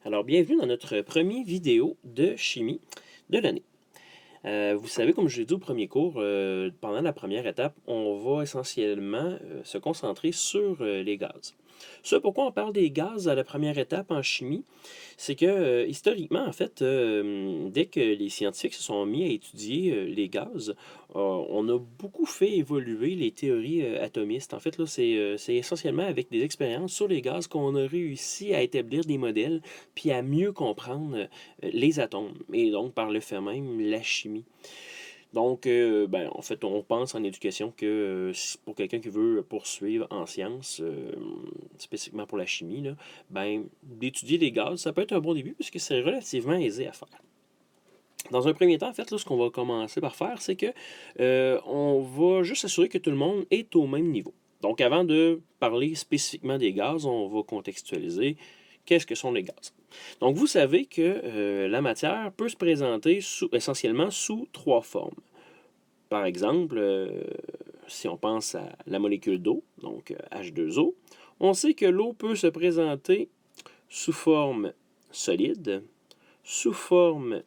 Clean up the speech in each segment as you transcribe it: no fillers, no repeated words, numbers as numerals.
Alors, bienvenue dans notre premier vidéo de chimie de l'année. Vous savez, comme je l'ai dit au premier cours, pendant la première étape, on va essentiellement se concentrer sur les gaz. Ce pourquoi on parle des gaz à la première étape en chimie, c'est que historiquement, en fait, dès que les scientifiques se sont mis à étudier les gaz, on a beaucoup fait évoluer les théories atomistes. En fait, là, c'est essentiellement avec des expériences sur les gaz qu'on a réussi à établir des modèles puis à mieux comprendre les atomes et donc par le fait même la chimie. Donc, en fait, on pense en éducation que pour quelqu'un qui veut poursuivre en sciences, spécifiquement pour la chimie, là, d'étudier les gaz, ça peut être un bon début puisque c'est relativement aisé à faire. Dans un premier temps, en fait, là, ce qu'on va commencer par faire, c'est que on va juste s'assurer que tout le monde est au même niveau. Donc, avant de parler spécifiquement des gaz, on va contextualiser qu'est-ce que sont les gaz. Donc, vous savez que la matière peut se présenter essentiellement sous trois formes. Par exemple, si on pense à la molécule d'eau, donc H2O, on sait que l'eau peut se présenter sous forme solide, sous forme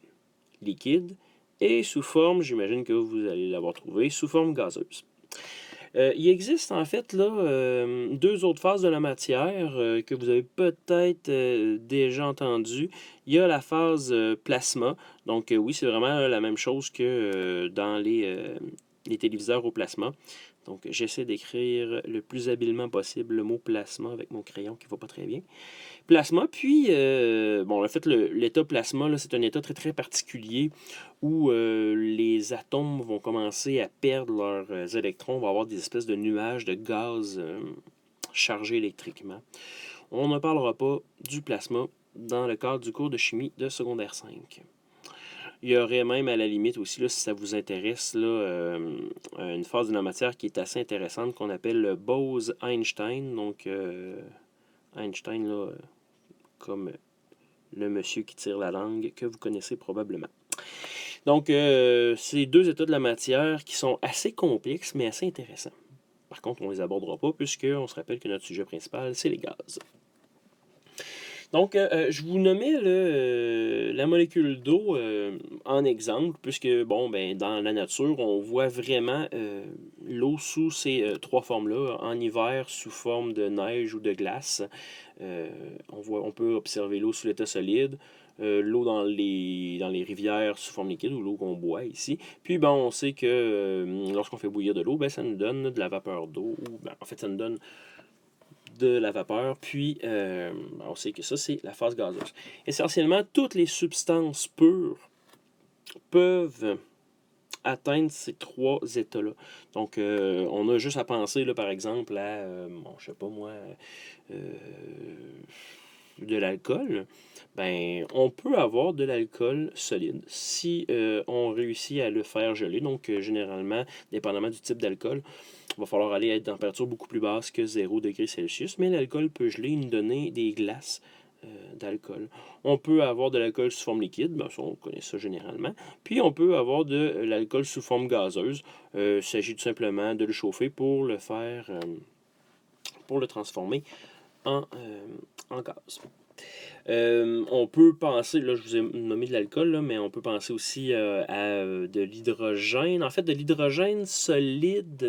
liquide et sous forme, j'imagine que vous allez l'avoir trouvé, sous forme gazeuse. Il existe en fait là deux autres phases de la matière que vous avez peut-être déjà entendu. Il y a la phase plasma. Donc oui, c'est vraiment la même chose que dans les téléviseurs au plasma. Donc j'essaie d'écrire le plus habilement possible le mot plasma avec mon crayon qui ne va pas très bien. Plasma, puis, en fait, l'état plasma, c'est un état très, très particulier où les atomes vont commencer à perdre leurs électrons, on va avoir des espèces de nuages de gaz chargés électriquement. On ne parlera pas du plasma dans le cadre du cours de chimie de secondaire 5. Il y aurait même à la limite aussi, là, si ça vous intéresse, là, une phase de la matière qui est assez intéressante qu'on appelle le Bose-Einstein. Donc, Einstein, là, comme le monsieur qui tire la langue, que vous connaissez probablement. Donc, c'est deux états de la matière qui sont assez complexes, mais assez intéressants. Par contre, on ne les abordera pas, puisqu'on se rappelle que notre sujet principal, c'est les gaz. Donc, je vous nommais la molécule d'eau en exemple, puisque, dans la nature, on voit vraiment l'eau sous ces trois formes-là. En hiver, sous forme de neige ou de glace. On peut observer l'eau sous l'état solide. L'eau dans les rivières sous forme liquide ou l'eau qu'on boit ici. Puis, on sait que lorsqu'on fait bouillir de l'eau, ça nous donne de la vapeur d'eau. En fait, ça nous donne de la vapeur, puis on sait que ça, c'est la phase gazeuse. Essentiellement, toutes les substances pures peuvent atteindre ces trois états-là. Donc, on a juste à penser, là, par exemple, à, je sais pas moi, de l'alcool. On peut avoir de l'alcool solide si on réussit à le faire geler. Donc, généralement, dépendamment du type d'alcool, il va falloir aller à une température beaucoup plus basse que 0 degrés Celsius, mais l'alcool peut geler et nous donner des glaces d'alcool. On peut avoir de l'alcool sous forme liquide, ça, on connaît ça généralement. Puis on peut avoir de l'alcool sous forme gazeuse. Il s'agit tout simplement de le chauffer pour le faire, pour le transformer en gaz. On peut penser, là je vous ai nommé de l'alcool, mais on peut penser aussi à de l'hydrogène. En fait, de l'hydrogène solide,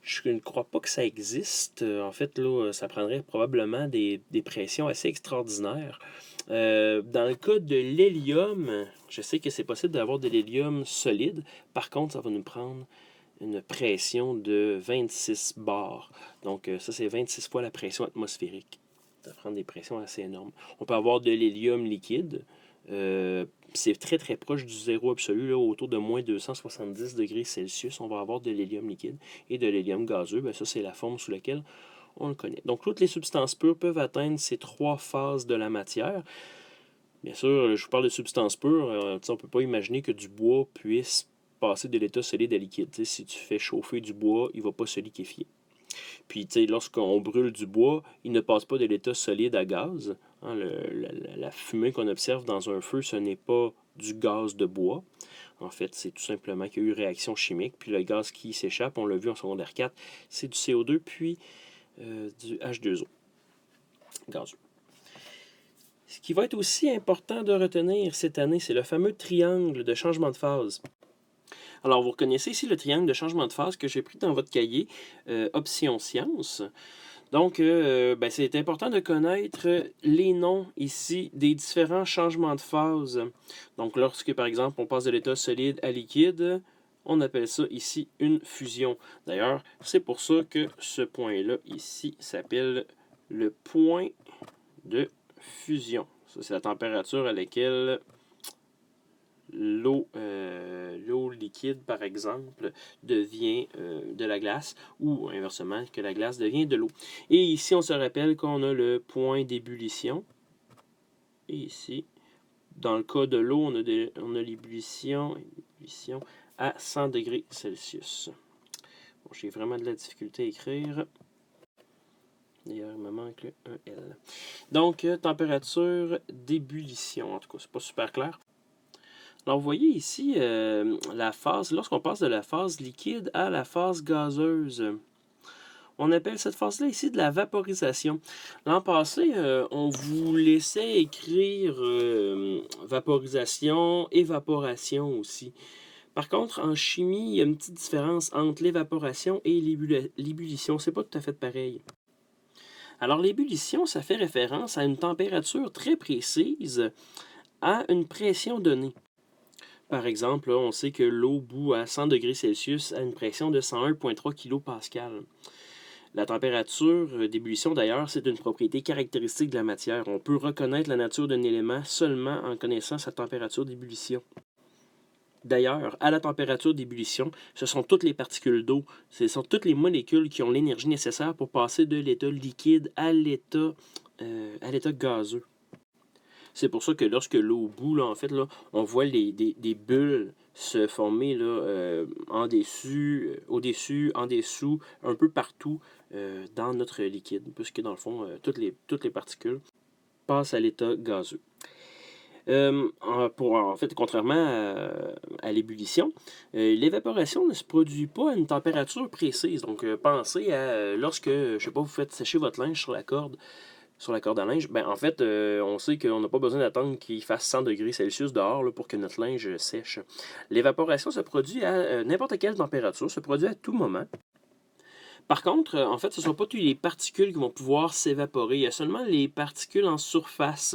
je ne crois pas que ça existe. En fait, là, ça prendrait probablement des pressions assez extraordinaires. Dans le cas de l'hélium, je sais que c'est possible d'avoir de l'hélium solide. Par contre, ça va nous prendre une pression de 26 bars. Donc, ça, c'est 26 fois la pression atmosphérique. Ça prend des pressions assez énormes. On peut avoir de l'hélium liquide. C'est très très proche du zéro absolu, là, autour de moins 270 degrés Celsius. On va avoir de l'hélium liquide et de l'hélium gazeux. Ça, c'est la forme sous laquelle on le connaît. Donc, toutes les substances pures peuvent atteindre ces trois phases de la matière. Bien sûr, je vous parle de substances pures. On ne peut pas imaginer que du bois puisse passer de l'état solide à liquide. Si tu fais chauffer du bois, il ne va pas se liquéfier. Puis, lorsqu'on brûle du bois, il ne passe pas de l'état solide à gaz. La fumée qu'on observe dans un feu, ce n'est pas du gaz de bois. En fait, c'est tout simplement qu'il y a eu réaction chimique. Puis le gaz qui s'échappe, on l'a vu en secondaire 4, c'est du CO2 puis du H2O, gazeux. qui va être aussi important de retenir cette année, c'est le fameux triangle de changement de phase. Alors, vous reconnaissez ici le triangle de changement de phase que j'ai pris dans votre cahier, option sciences. Donc, ben, c'est important de connaître les noms ici des différents changements de phase. Donc, lorsque, par exemple, on passe de l'état solide à liquide, on appelle ça ici une fusion. D'ailleurs, c'est pour ça que ce point-là ici s'appelle le point de fusion. Ça, c'est la température à laquelle l'eau liquide, par exemple, devient de la glace, ou inversement, que la glace devient de l'eau. Et ici, on se rappelle qu'on a le point d'ébullition. Et ici, dans le cas de l'eau, on a l'ébullition à 100 degrés Celsius. Bon, j'ai vraiment de la difficulté à écrire. D'ailleurs, il me manque un L. Donc, température d'ébullition. En tout cas, c'est pas super clair. Alors, vous voyez ici la phase, lorsqu'on passe de la phase liquide à la phase gazeuse, on appelle cette phase-là ici de la vaporisation. L'an passé, on vous laissait écrire vaporisation, évaporation aussi. Par contre, en chimie, il y a une petite différence entre l'évaporation et l'ébullition. C'est pas tout à fait pareil. Alors, l'ébullition, ça fait référence à une température très précise à une pression donnée. Par exemple, là, on sait que l'eau bout à 100 degrés Celsius à une pression de 101,3 kPa. La température d'ébullition, d'ailleurs, c'est une propriété caractéristique de la matière. On peut reconnaître la nature d'un élément seulement en connaissant sa température d'ébullition. D'ailleurs, à la température d'ébullition, ce sont toutes les particules d'eau, ce sont toutes les molécules qui ont l'énergie nécessaire pour passer de l'état liquide à l'état gazeux. C'est pour ça que lorsque l'eau bout, là, en fait, là, on voit des bulles se former là, au-dessus, en dessous, un peu partout dans notre liquide, puisque dans le fond, toutes les particules passent à l'état gazeux. En fait, contrairement à l'ébullition, l'évaporation ne se produit pas à une température précise. Donc, pensez à lorsque, je sais pas, vous faites sécher votre linge sur la corde à linge, ben en fait, on sait qu'on n'a pas besoin d'attendre qu'il fasse 100 degrés Celsius dehors là, pour que notre linge sèche. L'évaporation se produit à n'importe quelle température, se produit à tout moment. Par contre, en fait, ce ne sont pas toutes les particules qui vont pouvoir s'évaporer. Il y a seulement les particules en surface.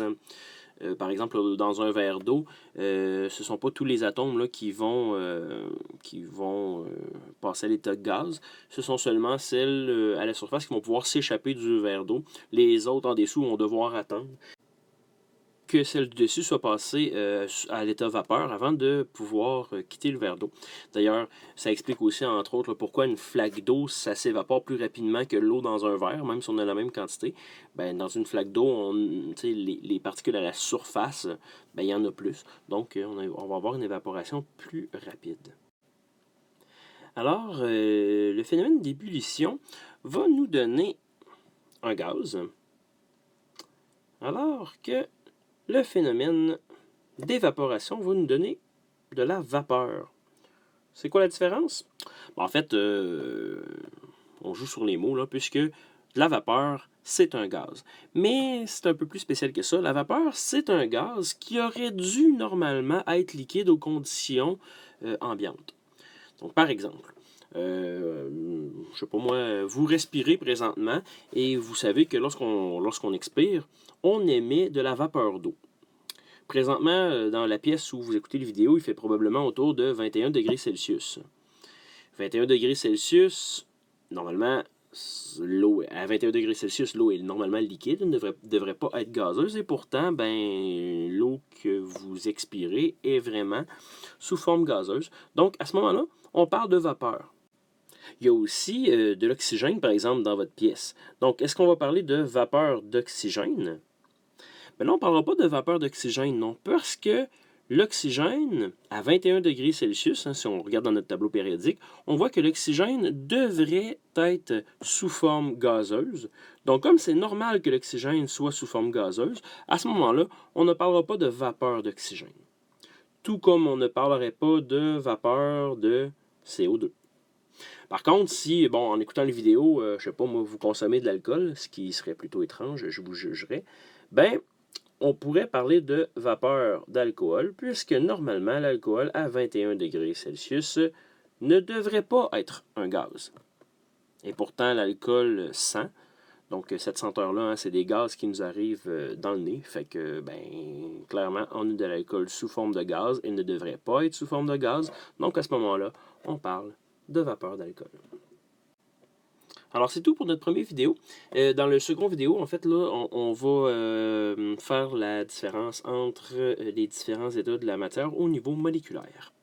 Par exemple, dans un verre d'eau, ce ne sont pas tous les atomes là, qui vont passer à l'état de gaz. Ce sont seulement celles à la surface qui vont pouvoir s'échapper du verre d'eau. Les autres en dessous vont devoir attendre que celle du dessus soit passée à l'état vapeur avant de pouvoir quitter le verre d'eau. D'ailleurs, ça explique aussi, entre autres, pourquoi une flaque d'eau, ça s'évapore plus rapidement que l'eau dans un verre, même si on a la même quantité. Ben, dans une flaque d'eau, les particules à la surface, ben, il y en a plus. Donc, on va avoir une évaporation plus rapide. Alors, le phénomène d'ébullition va nous donner un gaz, alors que le phénomène d'évaporation va nous donner de la vapeur. C'est quoi la différence? En fait, on joue sur les mots, là, puisque la vapeur, c'est un gaz. Mais c'est un peu plus spécial que ça. La vapeur, c'est un gaz qui aurait dû normalement être liquide aux conditions ambiantes. Donc, par exemple, je sais pas moi, vous respirez présentement et vous savez que lorsqu'on expire, on émet de la vapeur d'eau. Présentement, dans la pièce où vous écoutez la vidéo, il fait probablement autour de 21 degrés Celsius. 21 degrés Celsius, normalement, à 21 degrés Celsius, l'eau est normalement liquide, elle ne devrait pas être gazeuse, et pourtant, ben, l'eau que vous expirez est vraiment sous forme gazeuse. Donc, à ce moment-là, on parle de vapeur. Il y a aussi de l'oxygène, par exemple, dans votre pièce. Donc, est-ce qu'on va parler de vapeur d'oxygène? Mais là, on ne parlera pas de vapeur d'oxygène, non, parce que l'oxygène, à 21 degrés Celsius, si on regarde dans notre tableau périodique, on voit que l'oxygène devrait être sous forme gazeuse. Donc, comme c'est normal que l'oxygène soit sous forme gazeuse, à ce moment-là, on ne parlera pas de vapeur d'oxygène. Tout comme on ne parlerait pas de vapeur de CO2. Par contre, si, bon, en écoutant les vidéos, je sais pas, moi, vous consommez de l'alcool, ce qui serait plutôt étrange, je vous jugerais, ben, on pourrait parler de vapeur d'alcool, puisque normalement, l'alcool à 21 degrés Celsius ne devrait pas être un gaz. Et pourtant, l'alcool sent. Donc, cette senteur-là, hein, c'est des gaz qui nous arrivent dans le nez. Fait que, ben, clairement, on a de l'alcool sous forme de gaz et ne devrait pas être sous forme de gaz. Donc, à ce moment-là, on parle de vapeur d'alcool. Alors, c'est tout pour notre première vidéo. Dans le second vidéo, en fait, là, on va faire la différence entre les différents états de la matière au niveau moléculaire.